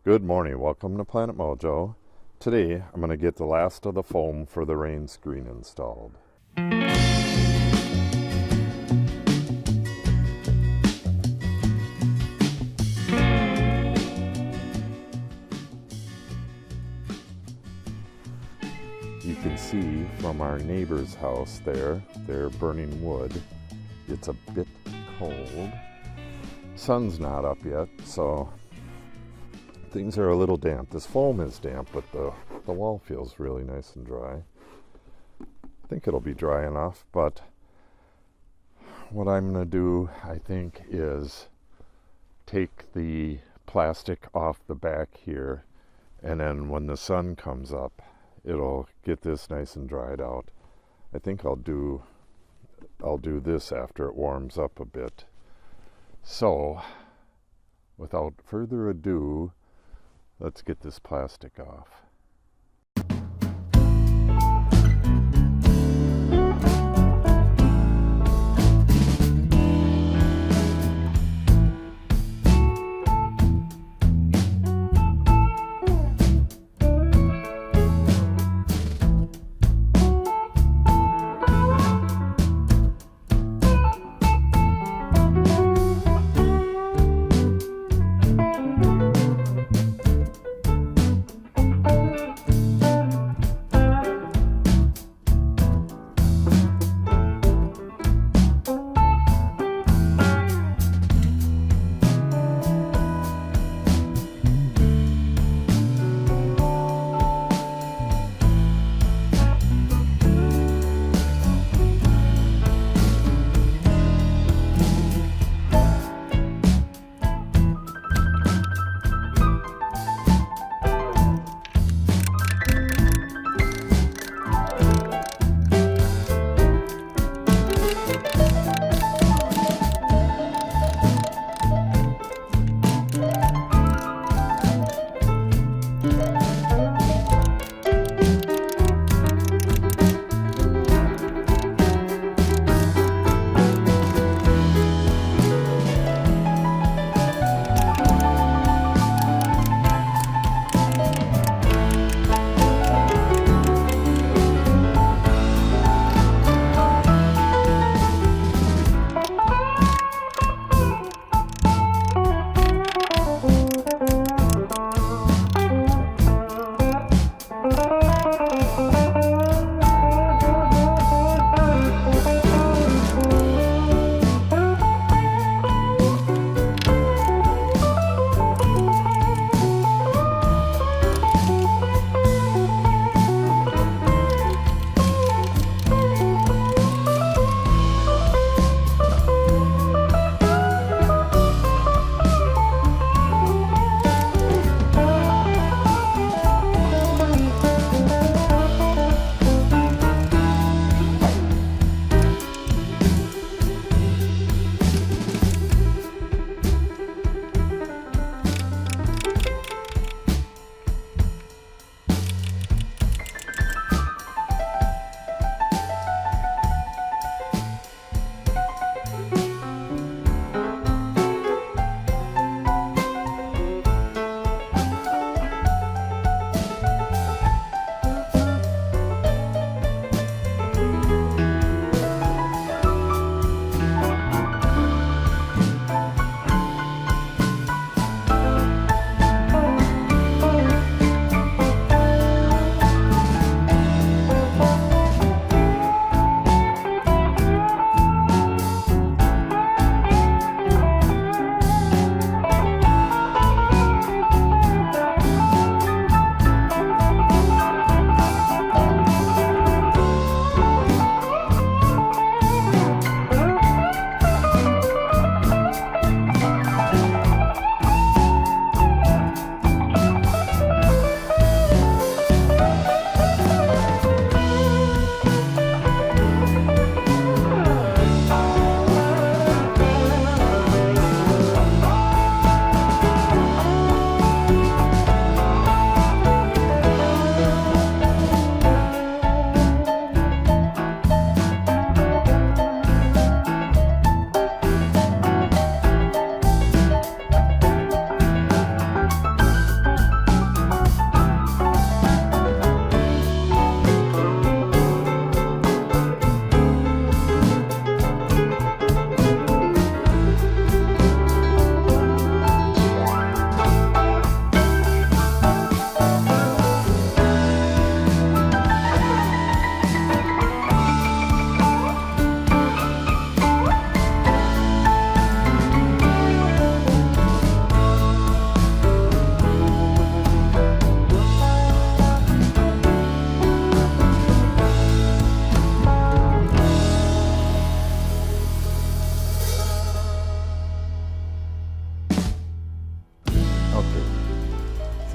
Good morning, welcome to Planet Mojo. Today I'm going to get the last of the foam for the rain screen installed. You can see from our neighbor's house there, they're burning wood. It's a bit cold. Sun's not up yet, so things are a little damp. This foam is damp, but the wall feels really nice and dry. I think it'll be dry enough, but what I'm going to do, I think, is take the plastic off the back here, and then when the sun comes up, it'll get this nice and dried out. I think I'll do this after it warms up a bit. So, without further ado, let's get this plastic off.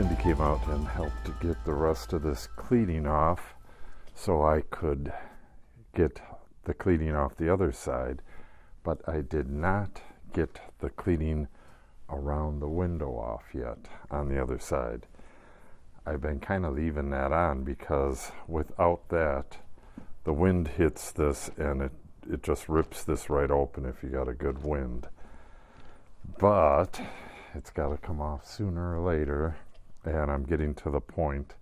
Cindy came out and helped to get the rest of this cleating off so I could get the cleaning off the other side, but I did not get the cleaning around the window off yet on the other side. I've been kind of leaving that on because without that, the wind hits this and it just rips this right open if you got a good wind. But it's got to come off sooner or later, and I'm getting to the point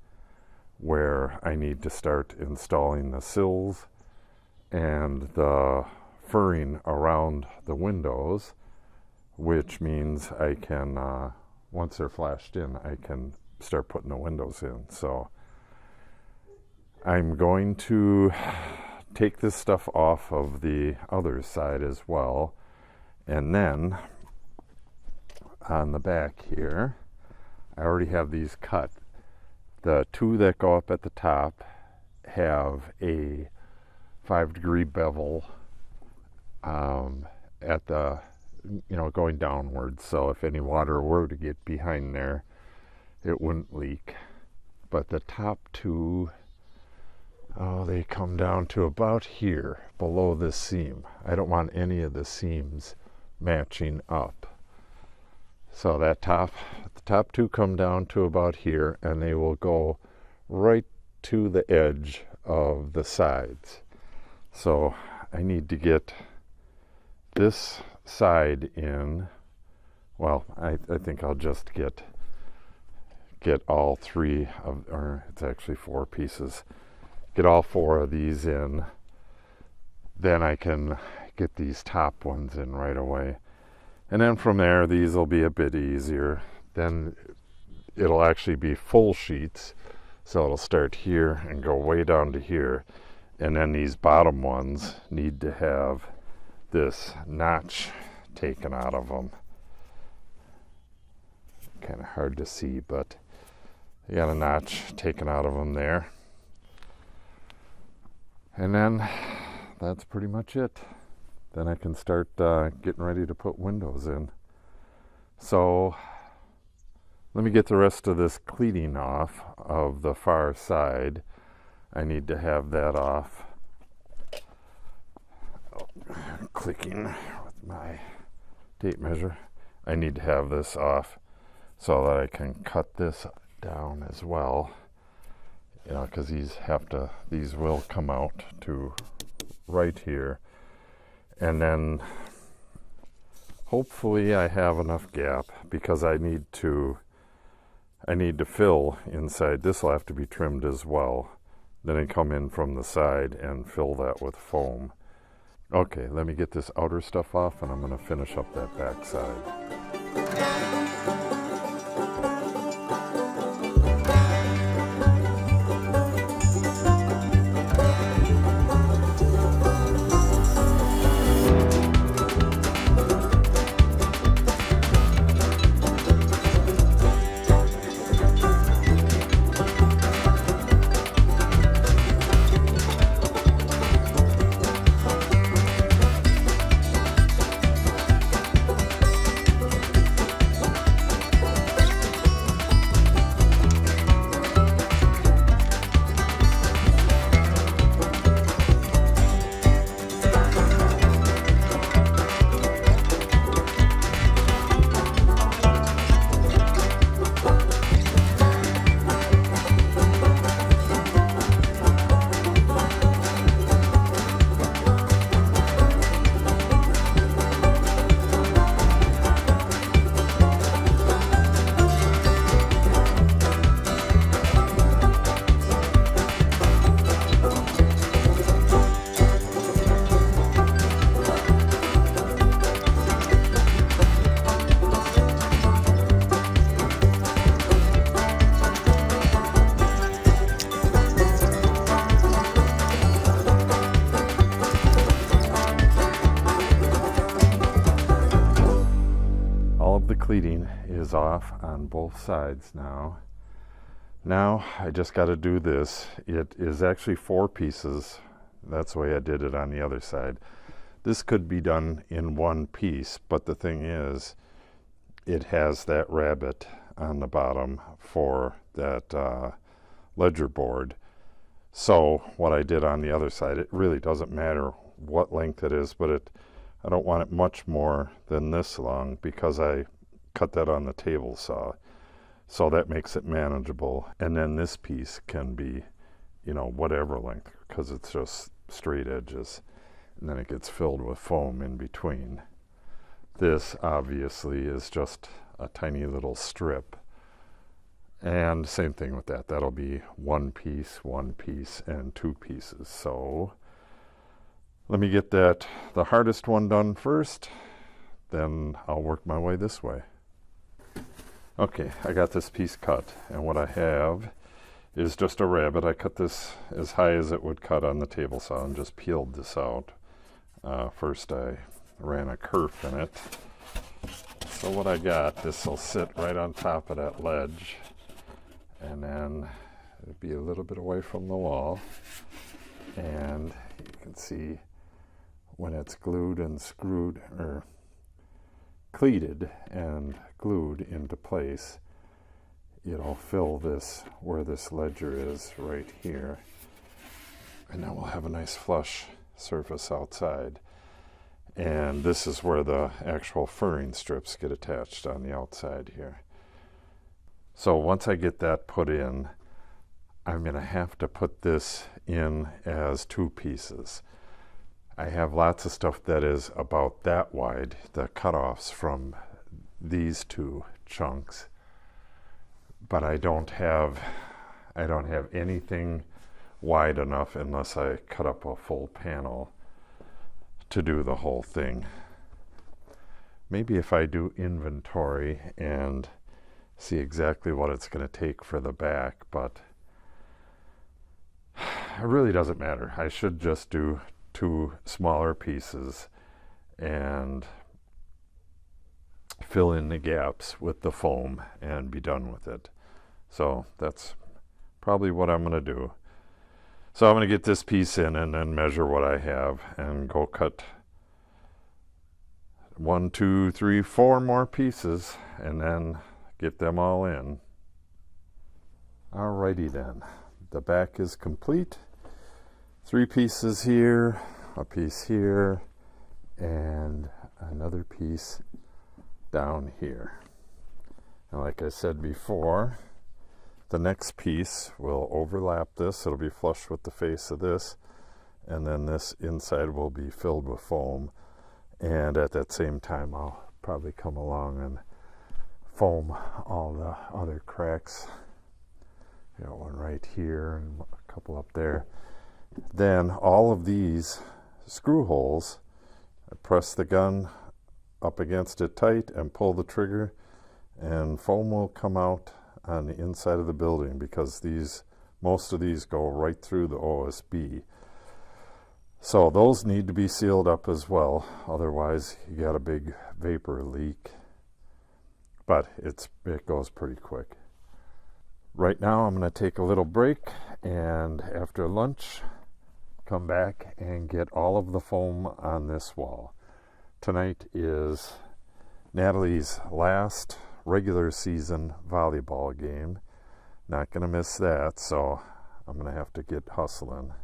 where I need to start installing the sills and the furring around the windows, which means I can, once they're flashed in, I can start putting the windows in. So I'm going to take this stuff off of the other side as well, and then on the back here, I already have these cut. The two that go up at the top have a 5-degree bevel at the, going downwards. So if any water were to get behind there, it wouldn't leak. But the top two, they come down to about here, below this seam. I don't want any of the seams matching up. So the top two come down to about here, and they will go right to the edge of the sides. So I need to get this side in. Well, I think I'll just get all three of, or it's actually 4 pieces. Get all 4 of these in. Then I can get these top ones in right away. And then from there, these will be a bit easier. Then it'll actually be full sheets. So it'll start here and go way down to here. And then these bottom ones need to have this notch taken out of them. Kind of hard to see, but you got a notch taken out of them there. And then that's pretty much it. Then I can start getting ready to put windows in. So let me get the rest of this cleating off of the far side. I need to have that off. Clicking with my tape measure. I need to have this off so that I can cut this down as well. Because these will come out to right here. And then hopefully I have enough gap, because I need to fill inside. This will have to be trimmed as well. Then I come in from the side and fill that with foam. Okay, let me get this outer stuff off, and I'm going to finish up that back side. Cleating is off on both sides now. Now I just got to do this. It is actually 4 pieces. That's the way I did it on the other side. This could be done in one piece, but the thing is, it has that rabbet on the bottom for that ledger board. So what I did on the other side, it really doesn't matter what length it is, but I don't want it much more than this long because I cut that on the table saw. So that makes it manageable. And then this piece can be, you know, whatever length, because it's just straight edges. And then it gets filled with foam in between. This obviously is just a tiny little strip. And same thing with that. That'll be one piece, and two pieces. So let me get the hardest one done first, then I'll work my way this way. Okay, I got this piece cut, and what I have is just a rabbet. I cut this as high as it would cut on the table saw and just peeled this out. First I ran a kerf in it. So what I got, this will sit right on top of that ledge, and then it'll be a little bit away from the wall, and you can see when it's glued and screwed, or cleated and glued into place, it'll fill this where this ledger is right here, and then we'll have a nice flush surface outside. And this is where the actual furring strips get attached on the outside here. So once I get that put in, I'm going to have to put this in as two pieces. I have lots of stuff that is about that wide, the cutoffs from these two chunks, but I don't have anything wide enough unless I cut up a full panel to do the whole thing. Maybe if I do inventory and see exactly what it's going to take for the back, but it really doesn't matter. I should just do two smaller pieces and fill in the gaps with the foam and be done with it. So that's probably what I'm going to do. So I'm going to get this piece in and then measure what I have and go cut 1, 2, 3, 4 more pieces and then get them all in. Alrighty then, the back is complete. 3 pieces here, a piece here, and another piece down here. And like I said before, the next piece will overlap this. It'll be flush with the face of this, and then this inside will be filled with foam. And at that same time, I'll probably come along and foam all the other cracks. You know, one right here and a couple up there. Then all of these screw holes, I press the gun up against it tight and pull the trigger, and foam will come out on the inside of the building, because most of these go right through the OSB. So those need to be sealed up as well, otherwise you got a big vapor leak. But it goes pretty quick. Right now I'm going to take a little break, and after lunch come back and get all of the foam on this wall. Tonight is Natalie's last regular season volleyball game. Not going to miss that, so I'm going to have to get hustling.